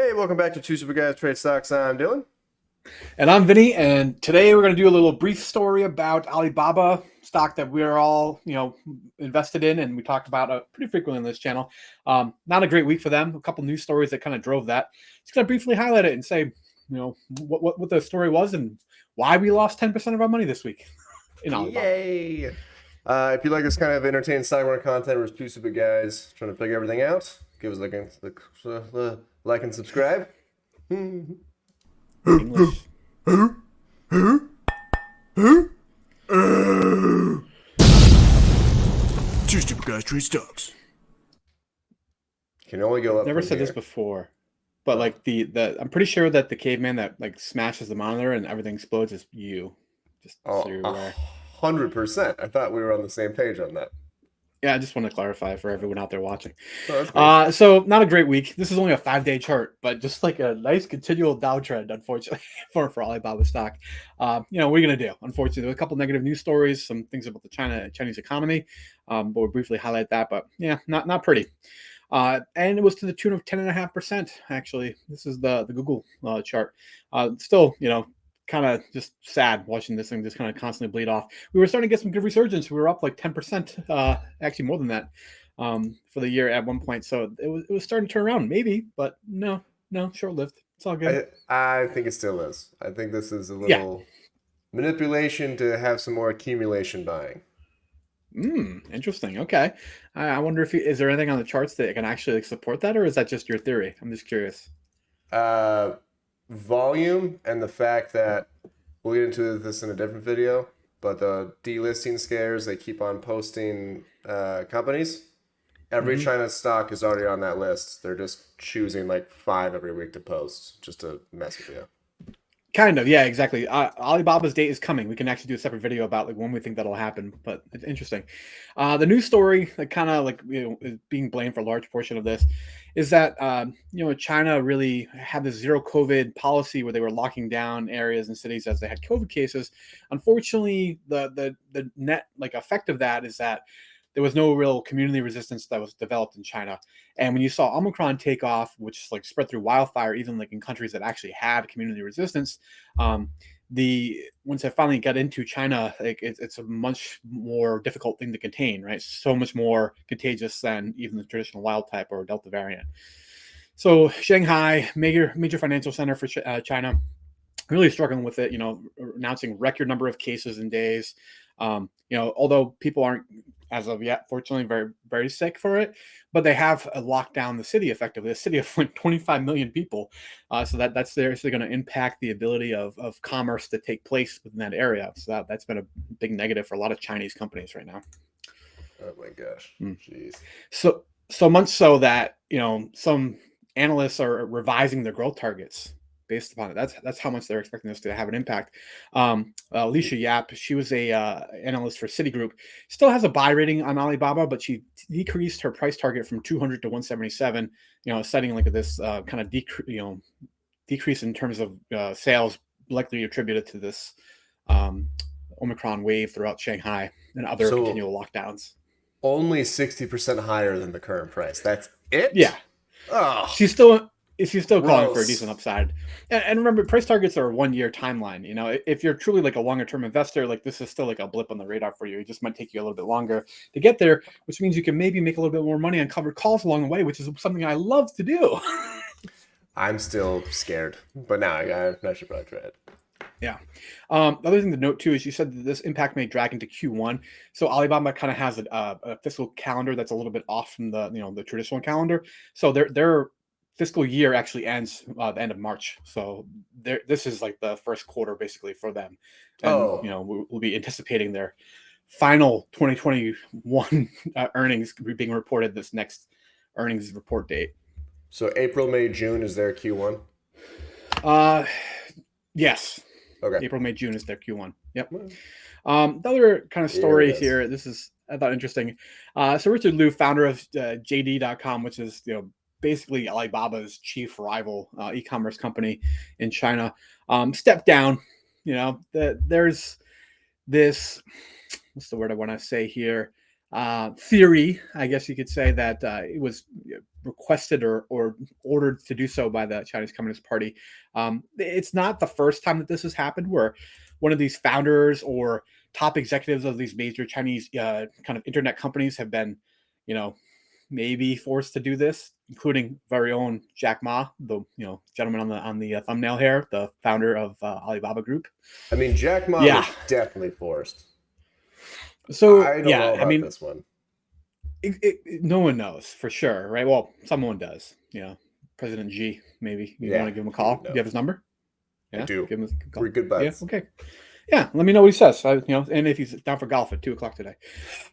Hey, welcome back to Two Super Guys Trade Stocks. I'm Dylan. And I'm Vinny, and today we're going to do a little brief story about Alibaba stock that we're all, invested in, and we talked about pretty frequently on this channel. Not a great week for them. A couple news stories that kind of drove that. Just going to briefly highlight it and say, what the story was and why we lost 10% of our money this week in Alibaba. Yay! If you like this kind of entertaining stock market content, we're Two Super Guys trying to figure everything out. Give us like and subscribe. English. Two Super Guys Trade Stocks. Can only go up. Never from said here. this before, but like the I'm pretty sure that the caveman that like smashes the monitor and everything explodes is you. Just so Oh, you're aware. 100%. I thought we were on the same page on that. Yeah, I just want to clarify for everyone out there watching. Oh, that's great. So not a great week. This is only a 5-day chart, but just like a nice continual downtrend, unfortunately, for Alibaba stock. What are you gonna do? Unfortunately, there were a couple negative news stories, some things about the Chinese economy. But we'll briefly highlight that. But yeah, not pretty. And it was to the tune of 10.5%. Actually, this is the Google chart. Still, kind of just sad watching this thing just kind of constantly bleed off. We were starting to get some good resurgence. We were up like 10%, actually more than that, for the year at one point. So it was starting to turn around, maybe, but no, short lived. It's all good. I think it still is. I think this is a Yeah. little manipulation to have some more accumulation buying. Interesting. Okay. I wonder if is there anything on the charts that can actually like, support that, or is that just your theory? I'm just curious. Uh, Volume and the fact that we'll get into this in a different video, but the delisting scares they keep on posting companies. Every hmm China stock is already on that list. They're just choosing like five every week to post just to mess with you. Kind of, yeah, exactly. Alibaba's date is coming. We can actually do a separate video about like when we think that'll happen. But it's interesting. The news story that kind of like is being blamed for a large portion of this is that China really had this zero COVID policy where they were locking down areas and cities as they had COVID cases. Unfortunately, the net like effect of that is that there was no real community resistance that was developed in China. And when you saw Omicron take off, which like spread through wildfire, even like in countries that actually had community resistance, the once I finally got into China, like it's a much more difficult thing to contain, right? So much more contagious than even the traditional wild type or Delta variant. So Shanghai, major financial center for China, really struggling with it. Announcing record number of cases in days. Although people aren't as of yet, fortunately, very very sick for it, but they have locked down the city effectively. A city of like 25 million people, so that's seriously going to impact the ability of commerce to take place within that area. So that's been a big negative for a lot of Chinese companies right now. Oh my gosh. Mm. Jeez. So much so that some analysts are revising their growth targets based upon it. That's how much they're expecting this to have an impact. Alicia Yap, she was a analyst for Citigroup, still has a buy rating on Alibaba, but she decreased her price target from 200 to 177. Setting like this kind of decrease in terms of sales likely attributed to this um, Omicron wave throughout Shanghai and other So continual lockdowns. only 60% higher than the current price. That's Yeah, it? Oh, she's still calling for a decent gross. upside. And remember, price targets are a 1 year timeline. If you're truly like a longer term investor, like this is still like a blip on the radar for you. It just might take you a little bit longer to get there, which means you can maybe make a little bit more money on covered calls along the way, which is something I love to do. I'm still scared, but now I should probably try it. Yeah. The other thing to note too is you said that this impact may drag into Q1. So Alibaba kind of has a fiscal calendar that's a little bit off from the traditional calendar. So their fiscal year actually ends the end of March. So this is like the first quarter basically for them, and Oh, we'll be anticipating their final 2021 earnings being reported this next earnings report date. so April, May, June is their Q1? Uh, yes. Okay. April, May, June is their Q1. Yep. Well, The other kind of here it story is. here, this is I thought interesting. So Richard Liu, founder of JD.com, which is basically Alibaba's chief rival e-commerce company in China, stepped down. There's this, what's the word I want to say here? theory, I guess you could say, that it was requested or ordered to do so by the Chinese Communist Party. It's not the first time that this has happened, where one of these founders or top executives of these major Chinese kind of internet companies have been, you know, maybe forced to do this, including very own Jack Ma, the gentleman on the thumbnail here, the founder of Alibaba Group. I mean, Jack Ma Yeah. was definitely forced. So I don't know yeah, I about mean, this one. no one knows for sure, right? Well, someone does. President G, maybe you want Yeah, to give him a he call. would Do you know. have his number? I Yeah, do. give him a call. We're good Yeah, buds. okay. Yeah, let me know what he says. And if he's down for golf at 2 o'clock today.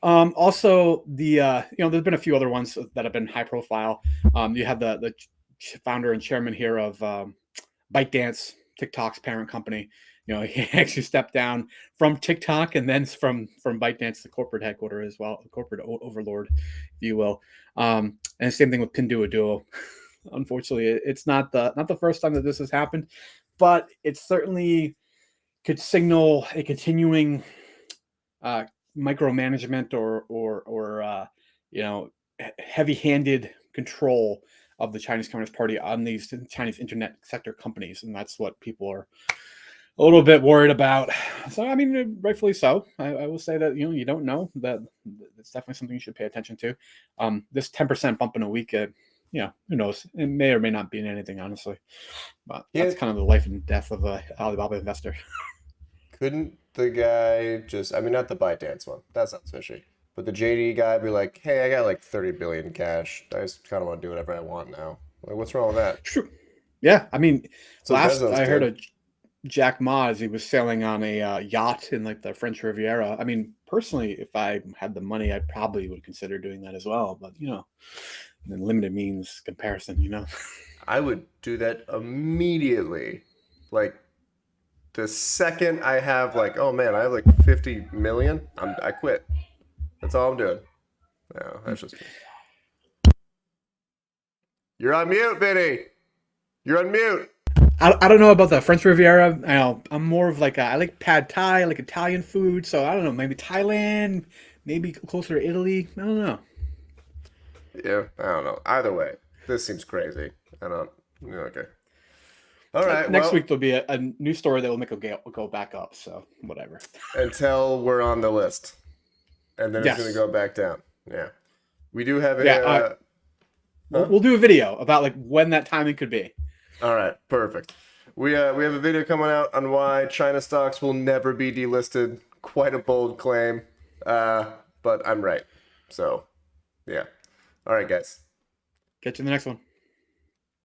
Also, there's been a few other ones that have been high profile. You have the founder and chairman here of ByteDance, TikTok's parent company. He actually stepped down from TikTok and then from ByteDance, the corporate headquarters as well, the corporate overlord, if you will. And same thing with Pinduoduo. Unfortunately, it's not the first time that this has happened, but it certainly could signal a continuing uh, micromanagement or heavy-handed control of the Chinese Communist Party on these Chinese internet sector companies, and that's what people are a little bit worried about. So, I mean, rightfully so. I will say that you don't know that it's definitely something you should pay attention to. This 10% bump in a week, who knows? It may or may not mean anything, honestly. But Yeah, that's kind of the life and death of a Alibaba investor. couldn't the guy just, I mean, not the ByteDance one. That sounds fishy. But the JD guy be like, hey, I got like 30 billion cash. I just kind of want to do whatever I want now. Like, what's wrong with that? True. Yeah, I mean, So last Bezos I heard did. of Jack Ma, as he was sailing on a yacht in like the French Riviera. I mean, personally, if I had the money, I probably would consider doing that as well. But in limited means comparison. I would do that immediately. Like, the second I have like, oh man, I have like 50 million, I quit. That's all I'm doing. No, that's just me. You're on mute, Vinny. You're on mute. I don't know about the French Riviera. I'm more of like I like pad Thai, I like Italian food. So I don't know, maybe Thailand, maybe closer to Italy. I don't know. Yeah, I don't know. Either way, this seems crazy. I don't. Yeah, okay. All right. Next Well, week there'll be a new story that will make it go back up. So whatever. until we're on the list, and then it's gonna Yes. go back down. Yeah. We do have Yeah. a. We'll, Huh? we'll do a video about like when that timing could be. All right. Perfect. We have a video coming out on why China stocks will never be delisted. Quite a bold claim, but I'm right. So, yeah. All right, guys. Catch you in the next one.